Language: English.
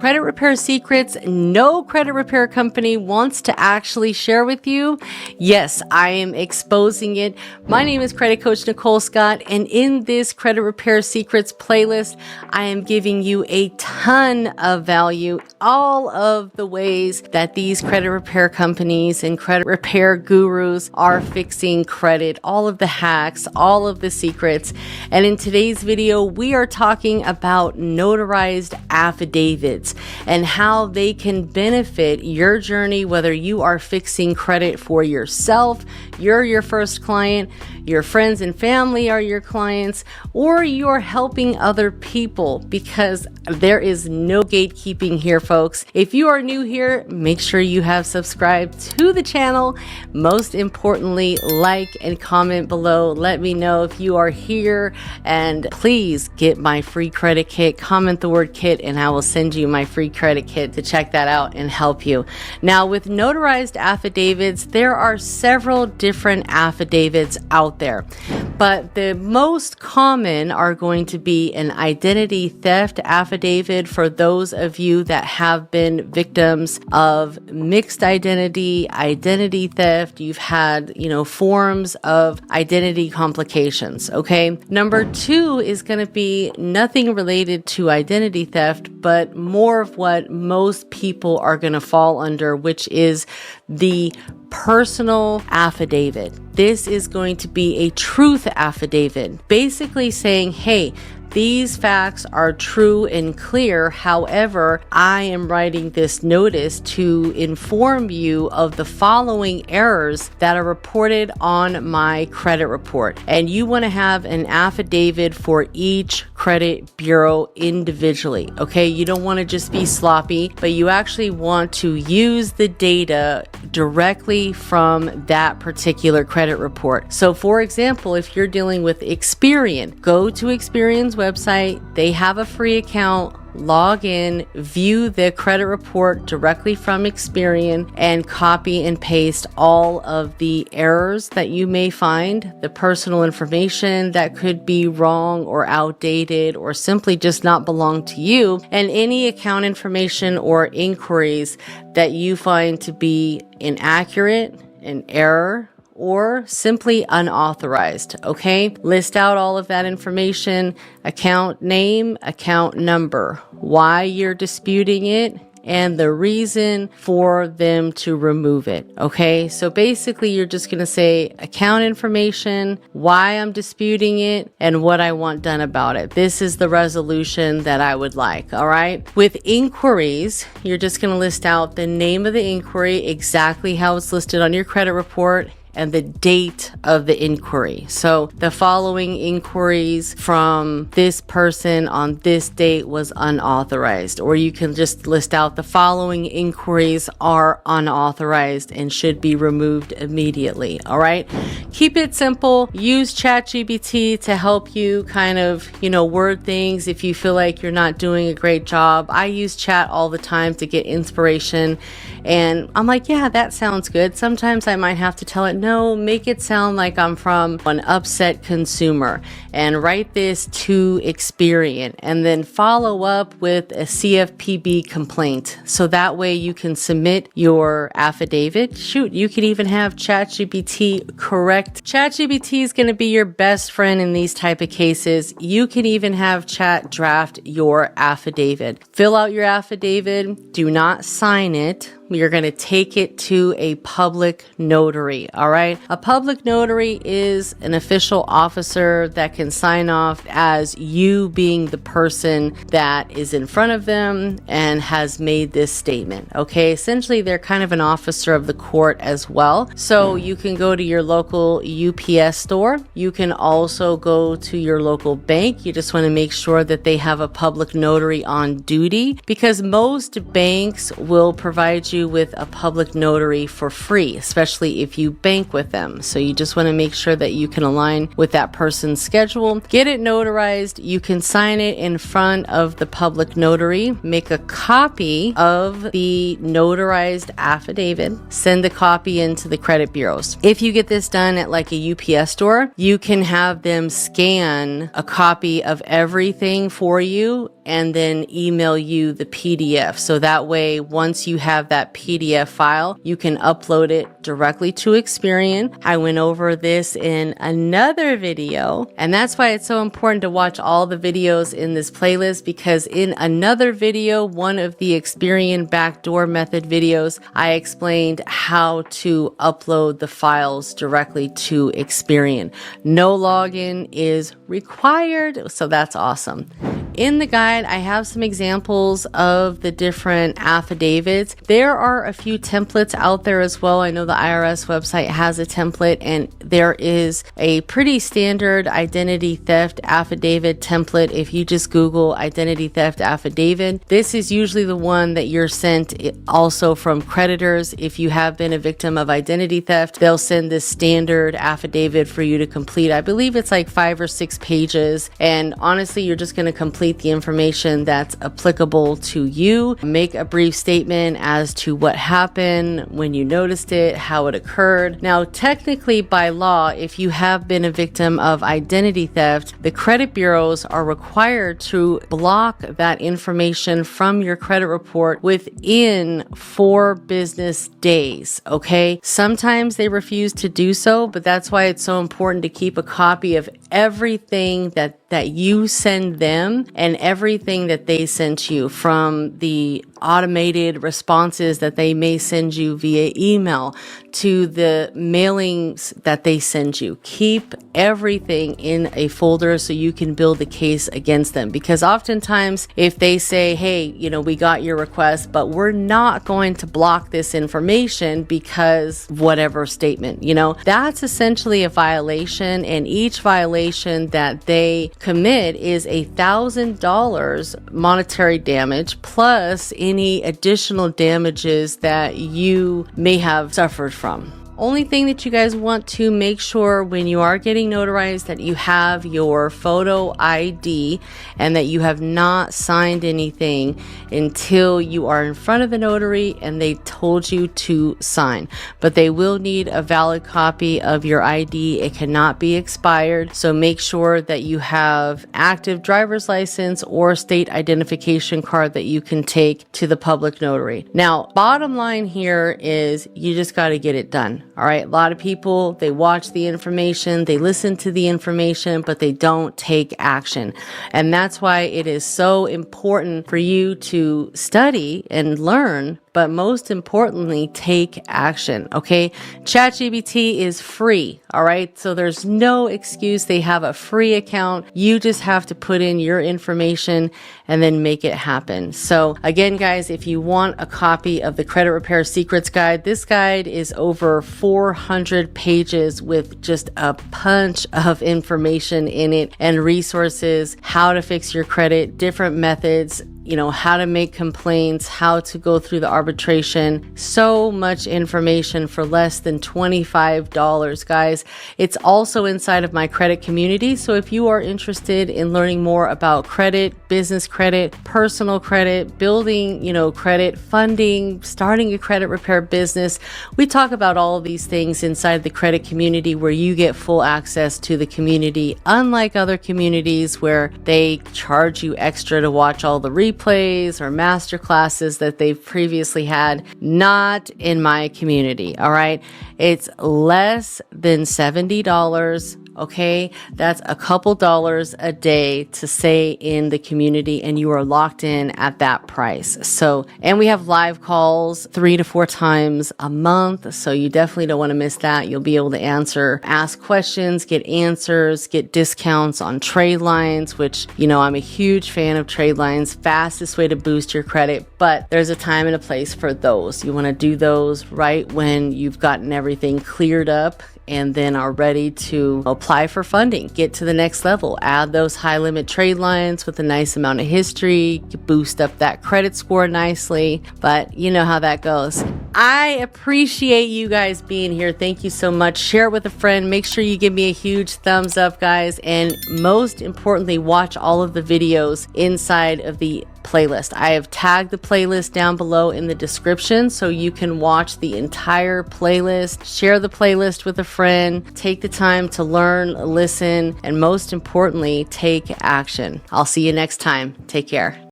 credit repair secrets no credit repair company wants to actually share with you? Yes, I am exposing it. My name is Credit Coach Nicole Scott, and in this Credit Repair Secrets playlist, I am giving you a ton of value, all of the ways that these credit repair companies and credit repair gurus are fixing credit, all of the hacks, all of the secrets. And in today's video, we are talking about notarized affidavits and how they can benefit your journey, whether you are fixing credit for yourself, you're your first client, your friends and family are your clients, or you're helping other people, because there is no gatekeeping here, folks. If you are new here, make sure you have subscribed to the channel. Most importantly, like and comment below. Let me know if you are here, and please get my free credit kit. Comment the word kit and I will send you my free credit kit to check that out and help you. Now, with notarized affidavits, there are several different affidavits out there, but the most common are going to be an identity theft affidavit for those of you that have been victims of mixed identity theft. You've had, forms of identity complications. Okay. Number two is going to be nothing related to identity theft, but more of what most people are going to fall under, which is the personal affidavit. This is going to be a truth affidavit, basically saying, hey, these facts are true and clear. However, I am writing this notice to inform you of the following errors that are reported on my credit report. And you want to have an affidavit for each credit bureau individually. Okay, you don't want to just be sloppy, but you actually want to use the data directly from that particular credit report. So for example, if you're dealing with Experian, go to Experian's website. They have a free account. Log in, view the credit report directly from Experian, and copy and paste all of the errors that you may find, the personal information that could be wrong or outdated or simply just not belong to you, and any account information or inquiries that you find to be inaccurate, an error, or simply unauthorized. Okay, list out all of that information: account name, account number, why you're disputing it, and the reason for them to remove it. Okay, so basically you're just going to say account information, why I'm disputing it, and what I want done about it. This is the resolution that I would like. All right, with inquiries, you're just going to list out the name of the inquiry, exactly how it's listed on your credit report, and the date of the inquiry. So the following inquiries from this person on this date was unauthorized, or you can just list out the following inquiries are unauthorized and should be removed immediately. All right, keep it simple. Use ChatGPT to help you kind of, word things if you feel like you're not doing a great job. I use chat all the time to get inspiration, and I'm like, yeah, that sounds good. Sometimes I might have to tell it, no, make it sound like I'm from an upset consumer, and write this to Experian, and then follow up with a CFPB complaint. So that way you can submit your affidavit. Shoot, you could even have ChatGPT correct. ChatGPT is going to be your best friend in these type of cases. You can even have Chat draft your affidavit. Fill out your affidavit. Do not sign it. You're going to take it to a public notary. All right. A public notary is an official officer that can sign off as you being the person that is in front of them and has made this statement. Okay. Essentially, they're kind of an officer of the court as well. So you can go to your local UPS store. You can also go to your local bank. You just want to make sure that they have a public notary on duty, because most banks will provide you with a public notary for free, especially if you bank with them. So you just want to make sure that you can align with that person's schedule. Get it notarized. You can sign it in front of the public notary. Make a copy of the notarized affidavit. Send the copy into the credit bureaus. If you get this done at like a UPS store, you can have them scan a copy of everything for you and then email you the PDF. So that way, once you have that PDF file, you can upload it directly to Experian. I went over this in another video, and that's why it's so important to watch all the videos in this playlist, because in another video, one of the Experian backdoor method videos, I explained how to upload the files directly to Experian. No login is required, so that's awesome. In the guide, I have some examples of the different affidavits. There are a few templates out there as well. I know the IRS website has a template, and there is a pretty standard identity theft affidavit template. If you just Google identity theft affidavit, this is usually the one that you're sent also from creditors. If you have been a victim of identity theft, they'll send this standard affidavit for you to complete. I believe it's like 5 or 6 pages, and honestly, you're just going to complete the information that's applicable to you. Make a brief statement as to what happened, when you noticed it, how it occurred. Now, technically by law, if you have been a victim of identity theft, the credit bureaus are required to block that information from your credit report within 4 business days. Okay? Sometimes they refuse to do so, but that's why it's so important to keep a copy of everything that you send them and everything that they sent you, from the automated responses that they may send you via email to the mailings that they send you. Keep everything in a folder so you can build a case against them, because oftentimes if they say, hey, we got your request, but we're not going to block this information because whatever statement, that's essentially a violation, and each violation that they commit is $1,000 monetary damage plus any additional damages that you may have suffered from. Only thing that you guys want to make sure when you are getting notarized, that you have your photo ID and that you have not signed anything until you are in front of the notary and they told you to sign. But they will need a valid copy of your ID. It cannot be expired. So make sure that you have active driver's license or state identification card that you can take to the public notary. Now, bottom line here is you just got to get it done. All right. A lot of people, they watch the information, they listen to the information, but they don't take action. And that's why it is so important for you to study and learn, but most importantly, take action. Okay. ChatGPT is free. All right. So there's no excuse. They have a free account. You just have to put in your information and then make it happen. So again, guys, if you want a copy of the Credit Repair Secrets Guide, this guide is over 400 pages with just a bunch of information in it and resources, how to fix your credit, different methods, how to make complaints, how to go through the arbitration. So much information for less than $25, guys. It's also inside of my credit community. So if you are interested in learning more about credit, business credit, personal credit, building, credit, funding, starting a credit repair business, we talk about all of these things inside the credit community, where you get full access to the community, unlike other communities where they charge you extra to watch all the replays or master classes that they've previously had. Not in my community. All right. It's less than $70. Okay, that's a couple dollars a day to stay in the community, and you are locked in at that price. So, and we have live calls 3 to 4 times a month. So you definitely don't want to miss that. You'll be able to ask questions, get answers, get discounts on trade lines, which, I'm a huge fan of trade lines. Fastest way to boost your credit, but there's a time and a place for those. You want to do those right when you've gotten everything cleared up and then are ready to apply for funding, get to the next level, add those high limit trade lines with a nice amount of history, boost up that credit score nicely. But you know how that goes. I appreciate you guys being here. Thank you so much. Share it with a friend. Make sure you give me a huge thumbs up, guys. And most importantly, watch all of the videos inside of the playlist. I have tagged the playlist down below in the description so you can watch the entire playlist. Share the playlist with a friend. Take the time to learn, listen, and most importantly, take action. I'll see you next time. Take care.